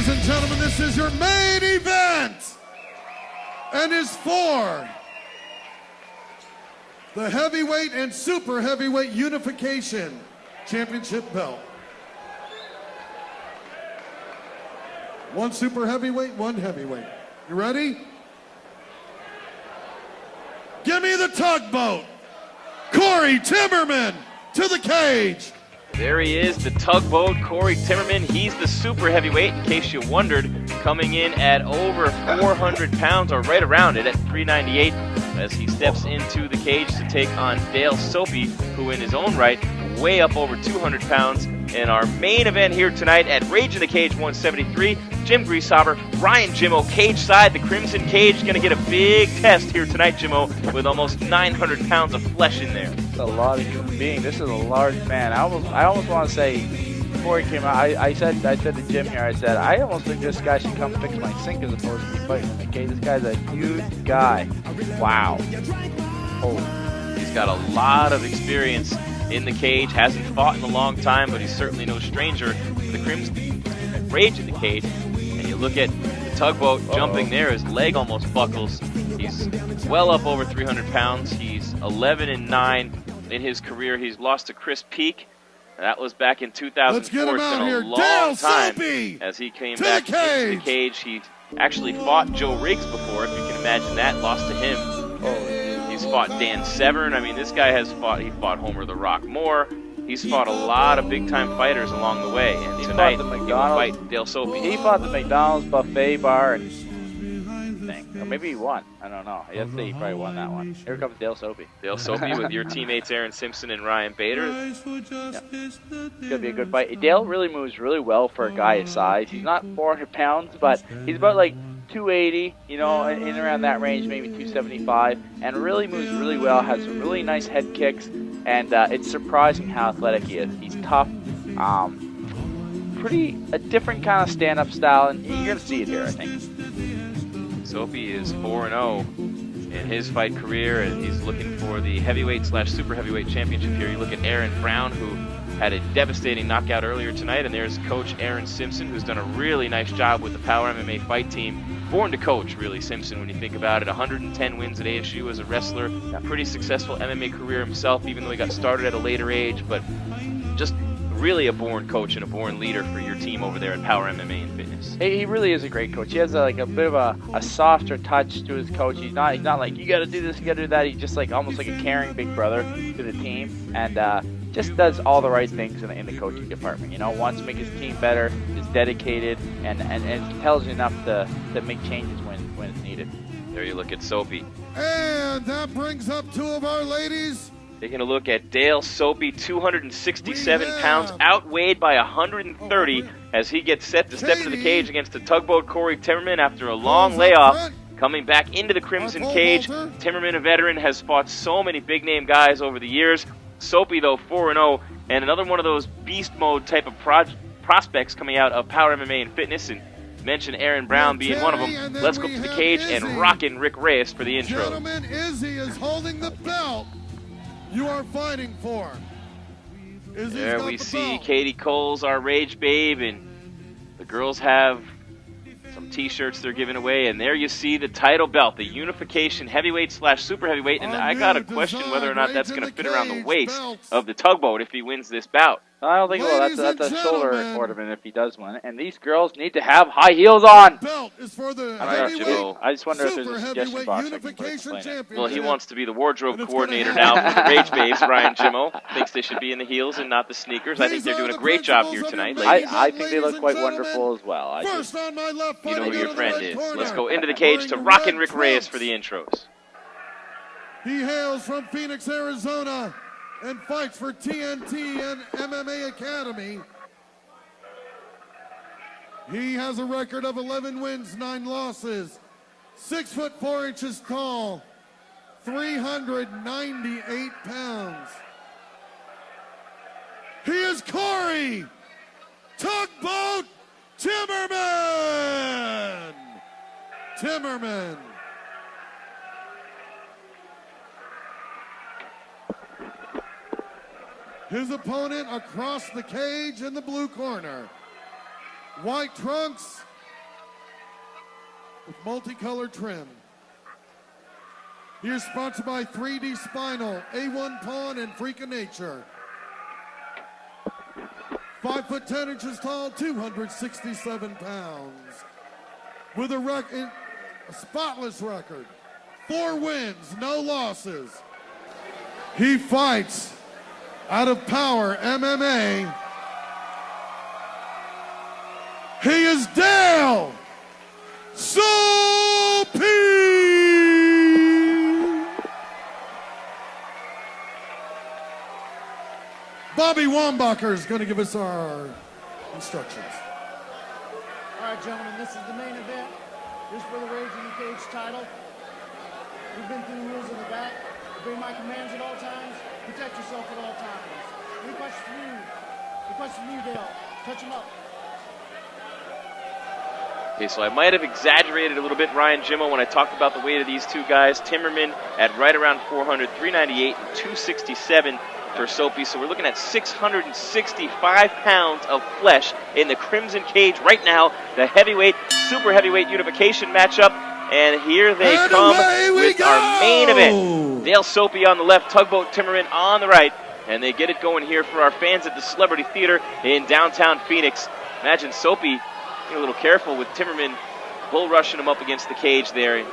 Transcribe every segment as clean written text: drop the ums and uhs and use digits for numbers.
Ladies and gentlemen, this is your main event and is for the heavyweight and super heavyweight unification championship belt. One super heavyweight, one heavyweight. You ready? Give me the tugboat. Cory Timmerman to the cage. There he is, the tugboat, Cory Timmerman. He's the super heavyweight, in case you wondered, coming in at over 400 pounds, or right around it at 398, as he steps into the cage to take on Dale Sopi, who in his own right, way up over 200 pounds. In our main event here tonight at Rage in the Cage 173, Jim Greasehover, Ryan Jimmo, cage side. The Crimson Cage going to get a big test here tonight, Jimmo, with almost 900 pounds of flesh in there. It's a lot of human being. This is a large man. I almost want to say, before he came out, I said to Jim here, I almost think this guy should come fix my sink as opposed to be fighting in the cage. This guy's a huge guy. Wow. Oh, he's got a lot of experience in the cage, hasn't fought in a long time, but he's certainly no stranger to the Crimson Rage in the Cage. And you look at the tugboat jumping there, his leg almost buckles. He's well up over 300 pounds. He's 11-9 in his career. He's lost to Chris Peak. That was back in 2004. Let's get him it's out been here. a long Dale time Sopi as he came back into the cage. He actually fought Joe Riggs before, if you can imagine that. Lost to him. He's fought Dan Severn. I mean, this guy has fought. He fought Homer the Rock Moore. He's fought a lot of big-time fighters along the way. And tonight, he will fight Dale Sopi. He fought the McDonald's buffet bar, and or maybe he won. I don't know. I'd say he probably won that one. Here comes Dale Sopi. Dale Sopi with your teammates Aaron Simpson and Ryan Bader. It's gonna be a good fight. Dale really moves really well for a guy his size. He's not 400 pounds, but he's about like 280, you know, in around that range, maybe 275, and really moves really well, has some really nice head kicks, and it's surprising how athletic he is. He's tough, a different kind of stand-up style, and you're going to see it here, I think. Sopi is 4-0 in his fight career, and he's looking for the heavyweight/super heavyweight championship here. You look at Aaron Brown, who had a devastating knockout earlier tonight, and there's Coach Aaron Simpson, who's done a really nice job with the Power MMA fight team. Born to coach, really, Simpson, when you think about it. 110 wins at ASU as a wrestler. Pretty successful MMA career himself, even though he got started at a later age. But just really a born coach and a born leader for your team over there at Power MMA and Fitness. He really is a great coach. He has a bit of a softer touch to his coach. He's not like, you got to do this, you got to do that. He's just like almost like a caring big brother to the team. And just does all the right things in the coaching department. You know, wants to make his team better, is dedicated, and intelligent enough to make changes when it's needed. There you look at Sopi. And that brings up two of our ladies. Taking a look at Dale Sopi, 267 pounds, outweighed by 130 as he gets set to step into the cage against the tugboat Cory Timmerman after a long layoff. Coming back into the Crimson Cage, Timmerman, a veteran, has fought so many big-name guys over the years. Sopi, though, 4-0, and another one of those beast mode type of prospects coming out of Power MMA and Fitness, and mention Aaron Brown being one of them. Let's go to the cage and rockin' Rick Reyes for the intro. Gentlemen, Izzy is holding the belt you are fighting for. There we see Katie Coles, our Rage Babe, and the girls have some t-shirts they're giving away, and there you see the title belt, the unification heavyweight/super heavyweight, and I got a question whether or not that's going to fit around the waist of the tugboat if he wins this bout. I don't think it will. That's a shoulder ornament if he does win. And these girls need to have high heels on. Belt is for the I just wonder if there's a suggestion box I can explain it. Well, he wants to be the wardrobe coordinator now for the Rage Babes. Ryan Jimmo thinks they should be in the heels and not the sneakers. I think they're doing a great job here tonight. I think they look quite wonderful as well. You know who your friend is. Let's go into the cage to rockin' Rick Reyes for the intros. He hails from Phoenix, Arizona, and fights for TNT and MMA Academy. He has a record of 11 wins, 9 losses, 6 foot 4 inches tall, 398 pounds. He is Cory Tugboat Timmerman. Timmerman. His opponent across the cage in the blue corner. White trunks, with multicolored trim. He is sponsored by 3D Spinal, A1 Pawn, and Freak of Nature. 5 foot 10 inches tall, 267 pounds. With a spotless record, 4 wins, no losses. He fights out of Power MMA. He is Dale Sopi! Bobby Wambacher is going to give us our instructions. All right, gentlemen, this is the main event. This is for the Rage in the Cage title. We've been through the rules in the back. Obey my commands at all times. Protect yourself at all times. Any questions from you? Any questions from you, Dale? Touch him up. Okay, so I might have exaggerated a little bit, Ryan Jimmo, when I talked about the weight of these two guys. Timmerman at right around 400, 398, and 267 for Sopi. So we're looking at 665 pounds of flesh in the Crimson Cage right now. The heavyweight, super heavyweight unification matchup. And here they come with our main event. Dale Sopi on the left, Tugboat Timmerman on the right. And they get it going here for our fans at the Celebrity Theater in downtown Phoenix. Imagine Sopi being a little careful with Timmerman bull rushing him up against the cage there.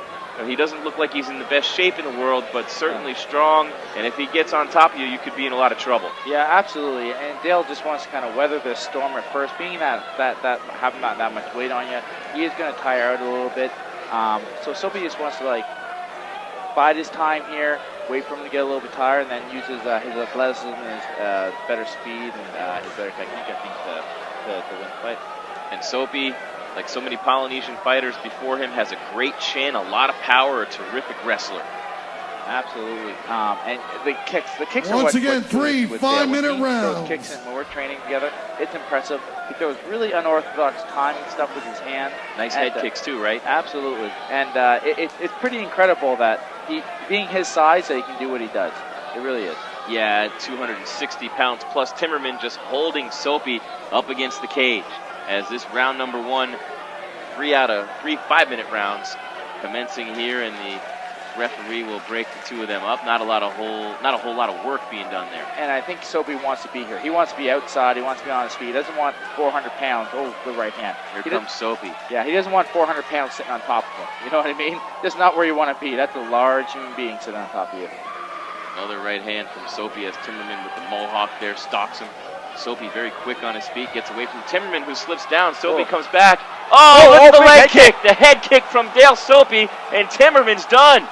He doesn't look like he's in the best shape in the world, but certainly strong. And if he gets on top of you, you could be in a lot of trouble. Yeah, absolutely. And Dale just wants to kind of weather this storm at first. Being that having not that much weight on you, he is going to tire out a little bit. So Sopi just wants to bide his time here, wait for him to get a little bit tired, and then use his athleticism and his better speed and his better technique, I think, to win the fight. And Sopi, like so many Polynesian fighters before him, has a great chin, a lot of power, a terrific wrestler. Absolutely. And the kicks are once what again, what 3 with 5-minute rounds. Those kicks when we're training together, it's impressive. He throws really unorthodox timing stuff with his hand. Nice head kicks too, right? Absolutely. And it's pretty incredible that he, being his size, that he can do what he does. It really is. Yeah, 260 pounds plus. Timmerman just holding Sopi up against the cage as this round number 1, 3 out of 3 5-minute rounds commencing here, and the referee will break the two of them up. Not a whole lot of work being done there. And I think Sopi wants to be here. He wants to be outside. He wants to be on his feet. He doesn't want 400 pounds. Oh, the right hand. Here comes Sopi. Yeah, he doesn't want 400 pounds sitting on top of him. You know what I mean? That's not where you want to be. That's a large human being sitting on top of you. Another right hand from Sopi as Timmerman with the mohawk there stalks him. Sopi very quick on his feet, gets away from Timmerman, who slips down. Sopi comes back. Look at the leg kick. The head kick from Dale Sopi, and Timmerman's done.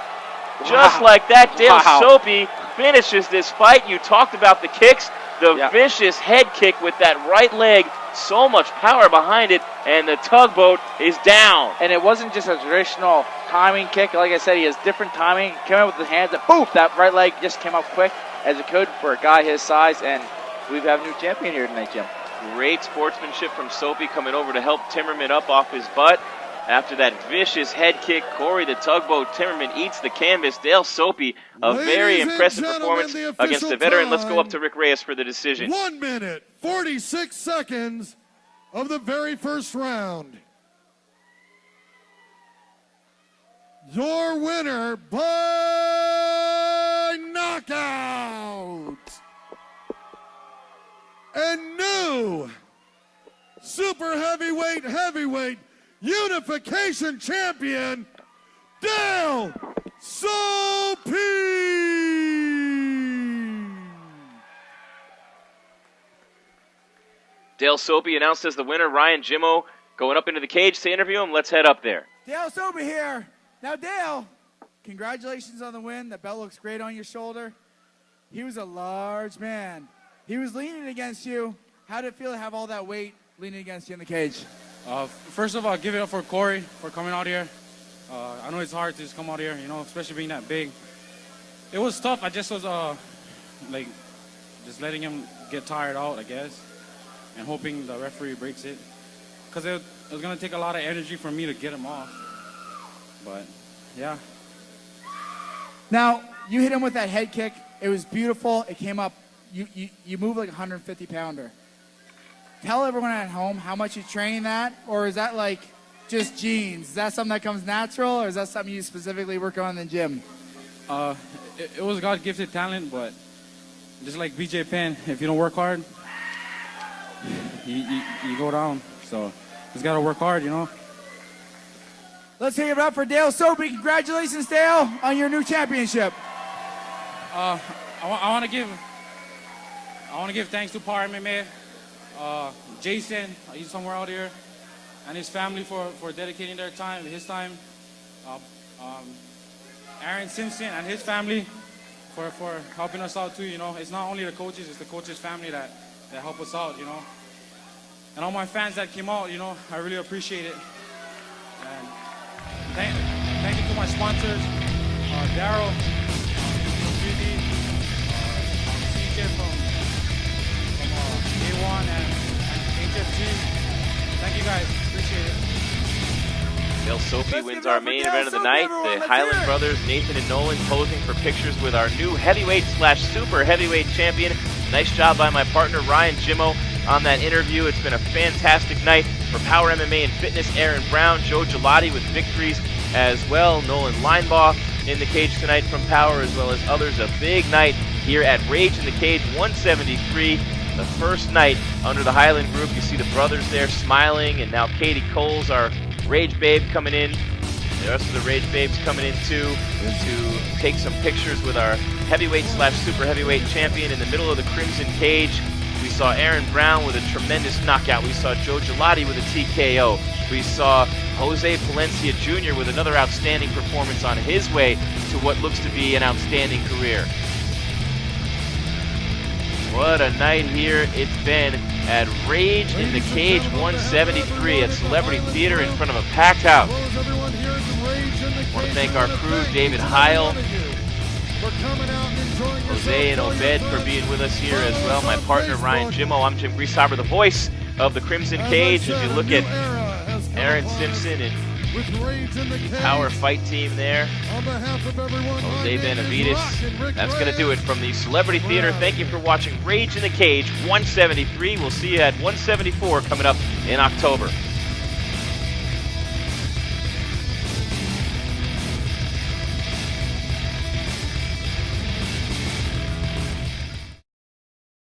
Just like that, Dale Sopi finishes this fight. You talked about the kicks, the vicious head kick with that right leg, so much power behind it, and the Tugboat is down. And it wasn't just a traditional timing kick. Like I said, he has different timing. Came out with the hands, and boom, that right leg just came up quick as it could for a guy his size, and we have a new champion here tonight, Jim. Great sportsmanship from Sopi coming over to help Timmerman up off his butt. After that vicious head kick, Cory the Tugboat Timmerman eats the canvas. Dale Sopi, a very impressive performance against the veteran. Let's go up to Rick Reyes for the decision. 1 minute, 46 seconds of the very first round. Your winner by knockout. And new super heavyweight unification champion, Dale Sopi. Dale Sopi announced as the winner. Ryan Jimmo going up into the cage to interview him. Let's head up there. Dale Sopi here. Now, Dale, congratulations on the win. The belt looks great on your shoulder. He was a large man. He was leaning against you. How did it feel to have all that weight leaning against you in the cage? First of all, give it up for Cory for coming out here. I know it's hard to just come out here, especially being that big. It was tough. I just was just letting him get tired out, I guess, and hoping the referee breaks it. Because it was going to take a lot of energy for me to get him off. But, yeah. Now, you hit him with that head kick. It was beautiful. It came up. You move like a 150-pounder. Tell everyone at home how much you train that, or is that like just genes? Is that something that comes natural, or is that something you specifically work on in the gym? It was God-gifted talent, but just like BJ Penn, if you don't work hard, you go down. So just gotta work hard, you know. Let's hear it up for Dale Sopi. Congratulations, Dale, on your new championship. I want to give thanks to Power MMA, Jason, he's somewhere out here, and his family for dedicating their time, his time. Aaron Simpson and his family for helping us out too. You know, it's not only the coaches, it's the coaches' family that help us out. You know, and all my fans that came out. You know, I really appreciate it. And thank you to my sponsors, Daryl, CJ from A1 and HFG. Thank you guys, appreciate it. Dale Sopi wins our main event of the night. The Highland brothers, Nathan and Nolan, posing for pictures with our new heavyweight/super heavyweight champion. Nice job by my partner Ryan Jimmo on that interview. It's been a fantastic night for Power MMA and Fitness. Aaron Brown, Joe Gelati with victories as well. Nolan Linebaugh in the cage tonight from Power, as well as others. A big night here at Rage in the Cage 173. The first night under the Highland group. You see the brothers there smiling, and now Katie Coles, our Rage Babe, coming in. The rest of the Rage Babes coming in too to take some pictures with our heavyweight/super heavyweight champion. In the middle of the Crimson Cage, we saw Aaron Brown with a tremendous knockout. We saw Joe Gelati with a TKO. We saw Jose Palencia Jr. with another outstanding performance on his way to what looks to be an outstanding career. What a night here it's been at Rage in the Cage 173 at Celebrity Theater in front of a packed house. I want to thank our crew, David Heil, Jose and Obed for being with us here as well. My partner Ryan Jimmo. I'm Jim Grieshaber, the voice of the Crimson Cage. As you look at Aaron Simpson and the Power Fight team there, Jose Benavides. That's going to do it from the Celebrity Theater. Thank you for watching Rage in the Cage 173. We'll see you at 174 coming up in October.